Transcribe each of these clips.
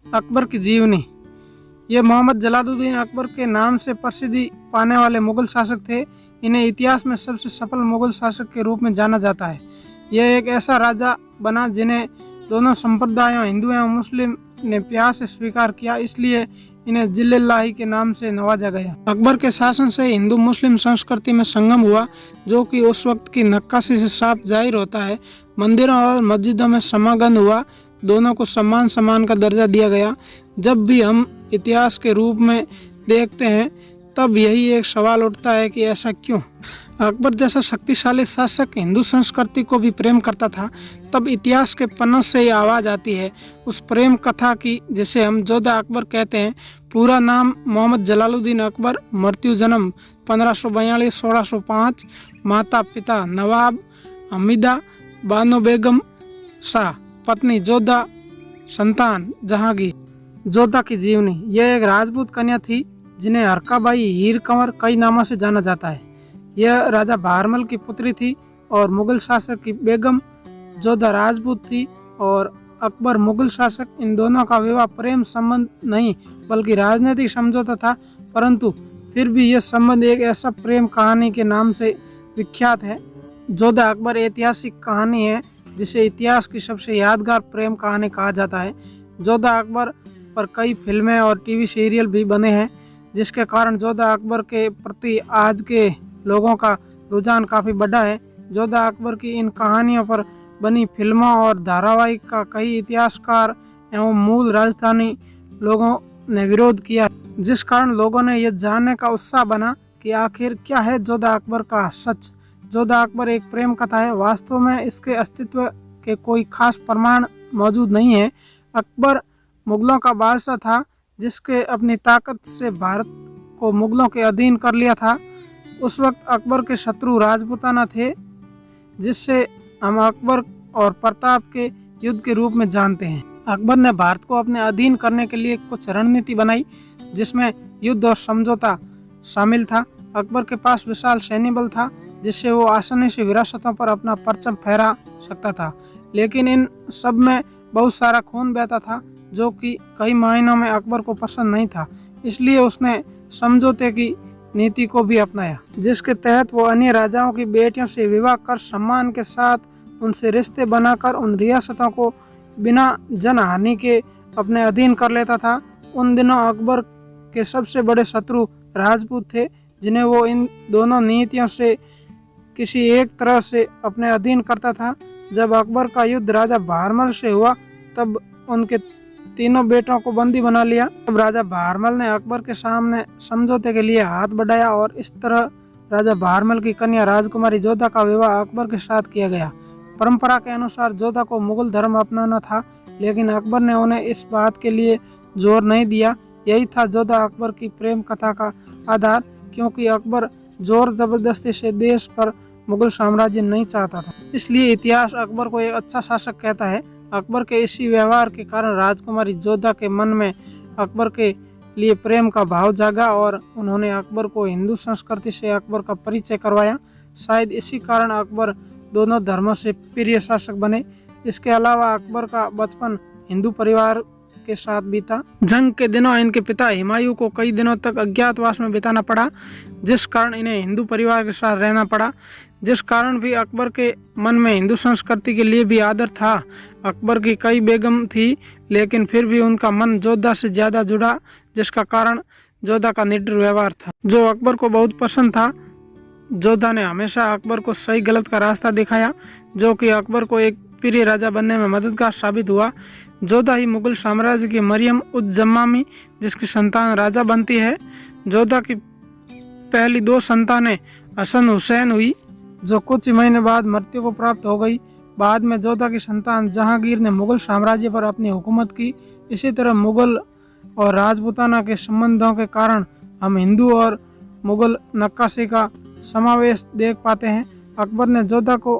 अकबर की जीवनी। ये मोहम्मद जलालुद्दीन अकबर के नाम से प्रसिद्धि पाने वाले मुगल शासक थे। इन्हें इतिहास में सबसे सफल मुगल शासक के रूप में जाना जाता है। यह एक ऐसा राजा बना जिन्हें दोनों संप्रदायों हिंदू एवं मुस्लिम ने प्यार से स्वीकार किया, इसलिए इन्हें जिल्लल्लाही के नाम से नवाजा गया। अकबर के शासन से हिंदू मुस्लिम संस्कृति में संगम हुआ, जो कि उस वक्त की नक्काशी से साफ जाहिर होता है। मंदिरों और मस्जिदों में समागम हुआ, दोनों को सम्मान सम्मान का दर्जा दिया गया। जब भी हम इतिहास के रूप में देखते हैं तब यही एक सवाल उठता है कि ऐसा क्यों। अकबर जैसा शक्तिशाली शासक हिंदू संस्कृति को भी प्रेम करता था। तब इतिहास के पन्नों से ही आवाज आती है उस प्रेम कथा की जिसे हम जोधा अकबर कहते हैं। पूरा नाम मोहम्मद जलालुद्दीन अकबर, मृत्यु जन्म 1542-1605, माता पिता नवाब हमीदा बानो बेगम शाह, पत्नी जोधा, संतान जहांगीर। जोधा की जीवनी। यह एक राजपूत कन्या थी जिन्हें हरकाबाई, हीर कंवर कई नामों से जाना जाता है। यह राजा भारमल की पुत्री थी और मुगल शासक की बेगम जोधा राजपूत थी और अकबर मुगल शासक। इन दोनों का विवाह प्रेम संबंध नहीं बल्कि राजनीतिक समझौता था, परंतु फिर भी यह संबंध एक ऐसा प्रेम कहानी के नाम से विख्यात है। जोधा अकबर ऐतिहासिक कहानी है जिसे इतिहास की सबसे यादगार प्रेम कहानी कहा जाता है। जोधा अकबर पर कई फिल्में और टीवी सीरियल भी बने हैं, जिसके कारण जोधा अकबर के प्रति आज के लोगों का रुझान काफ़ी बढ़ा है। जोधा अकबर की इन कहानियों पर बनी फिल्मों और धारावाहिक का कई इतिहासकार एवं मूल राजस्थानी लोगों ने विरोध किया, जिस कारण लोगों ने यह जानने का उत्साह बना कि आखिर क्या है जोधा अकबर का सच। जोधा अकबर एक प्रेम कथा है, वास्तव में इसके अस्तित्व के कोई खास प्रमाण मौजूद नहीं है। अकबर मुगलों का बादशाह था जिसके अपनी ताकत से भारत को मुगलों के अधीन कर लिया था। उस वक्त अकबर के शत्रु राजपूताना थे, जिससे हम अकबर और प्रताप के युद्ध के रूप में जानते हैं। अकबर ने भारत को अपने अधीन करने के लिए कुछ रणनीति बनाई, जिसमें युद्ध और समझौता शामिल था। अकबर के पास विशाल सैन्य बल था जिससे वो आसानी से विरासतों पर अपना परचम फहरा सकता था, लेकिन इन सब में बहुत सारा खून बहता था जो कि कई मायनों में अकबर को पसंद नहीं था। इसलिए उसने समझौते की नीति को भी अपनाया, जिसके तहत वो अन्य राजाओं की बेटियों से विवाह कर सम्मान के साथ उनसे रिश्ते बनाकर उन रियासतों को बिना जनहानि के अपने अधीन कर लेता था। उन दिनों अकबर के सबसे बड़े शत्रु राजपूत थे, जिन्हें वो इन दोनों नीतियों से किसी एक तरह से अपने अधीन करता था। जब अकबर का युद्ध राजा भारमल से हुआ तब उनके तीनों बेटों को बंदी बना लिया। तब राजा भारमल ने अकबर के सामने समझौते के लिए हाथ बढ़ाया और इस तरह राजा भारमल की कन्या राजकुमारी जोधा का विवाह अकबर के साथ किया गया। परंपरा के अनुसार जोधा को मुगल धर्म अपनाना था, लेकिन अकबर ने उन्हें इस बात के लिए जोर नहीं दिया। यही था जोधा अकबर की प्रेम कथा का आधार, क्योंकि अकबर जोर जबरदस्ती से देश पर मुगल साम्राज्य नहीं चाहता था। इसलिए इतिहास अकबर को एक अच्छा शासक कहता है। अकबर के इसी व्यवहार के कारण राजकुमारी जोधा के मन में अकबर के लिए प्रेम का भाव जागा और उन्होंने अकबर को हिंदू संस्कृति से अकबर का परिचय करवाया। शायद इसी कारण अकबर दोनों धर्मों से प्रिय शासक बने। इसके अलावा अकबर का बचपन हिंदू परिवार के साथ बीता। जंग के दिनों इनके पिता हुमायूं को कई दिनों तक अज्ञातवास में बिताना पड़ा, जिस कारण इन्हें हिंदू परिवार के साथ रहना पड़ा, जिस कारण भी अकबर के मन में हिंदू संस्कृति के लिए भी आदर था। अकबर की कई बेगम थी, लेकिन फिर भी उनका मन जोधा से ज्यादा जुड़ा, जिसका कारण जोधा का निडर व्यवहार था जो अकबर को बहुत पसंद था। जोधा ने हमेशा अकबर को सही गलत का रास्ता दिखाया, जो कि अकबर को एक प्रिय राजा बनने में मददगार साबित हुआ। जोधा ही मुगल साम्राज्य की मरियम उज जमानी, जिसकी संतान राजा बनती है। जोधा की पहली दो संतानें हसन हुसैन हुई, जो कुछ ही महीने बाद मृत्यु को प्राप्त हो गई। बाद में जोधा की संतान जहांगीर ने मुगल साम्राज्य पर अपनी हुकूमत की। इसी तरह मुगल और राजपूताना के संबंधों के कारण हम हिंदू और मुगल नक्काशी का समावेश देख पाते हैं। अकबर ने जोधा को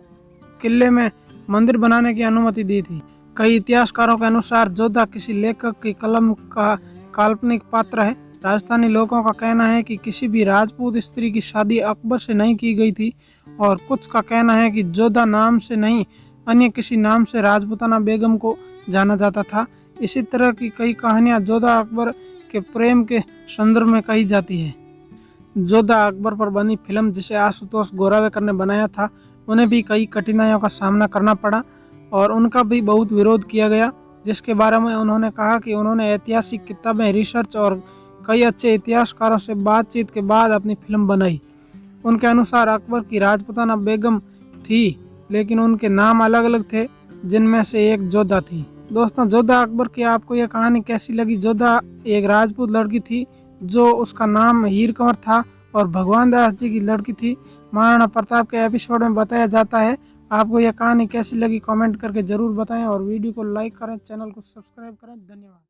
किले में मंदिर बनाने की अनुमति दी थी। कई इतिहासकारों के अनुसार जोधा किसी लेखक की कलम का काल्पनिक पात्र है। राजस्थानी लोगों का कहना है कि किसी भी राजपूत स्त्री की शादी अकबर से नहीं की गई थी और कुछ का कहना है कि जोधा नाम से नहीं अन्य किसी नाम से राजपूताना बेगम को जाना जाता था। इसी तरह की कई कहानियां जोधा अकबर के प्रेम के संदर्भ में कही जाती है। जोधा अकबर पर बनी फिल्म जिसे आशुतोष गोरावेकर ने बनाया था, उन्हें भी कई कठिनाइयों का सामना करना पड़ा और उनका भी बहुत विरोध किया गया, जिसके बारे में उन्होंने कहा कि उन्होंने ऐतिहासिक किताबें, रिसर्च और कई अच्छे इतिहासकारों से बातचीत के बाद अपनी फिल्म बनाई। उनके अनुसार अकबर की राजपुताना बेगम थी, लेकिन उनके नाम अलग अलग थे, जिनमें से एक जोधा थी। दोस्तों, जोधा अकबर की आपको यह कहानी कैसी लगी? जोधा एक राजपूत लड़की थी, जो उसका नाम हीर कंवर था और भगवान दास जी की लड़की थी। महाराणा प्रताप के एपिसोड में बताया जाता है। आपको यह कहानी कैसी लगी कमेंट करके जरूर बताएं और वीडियो को लाइक करें, चैनल को सब्सक्राइब करें। धन्यवाद।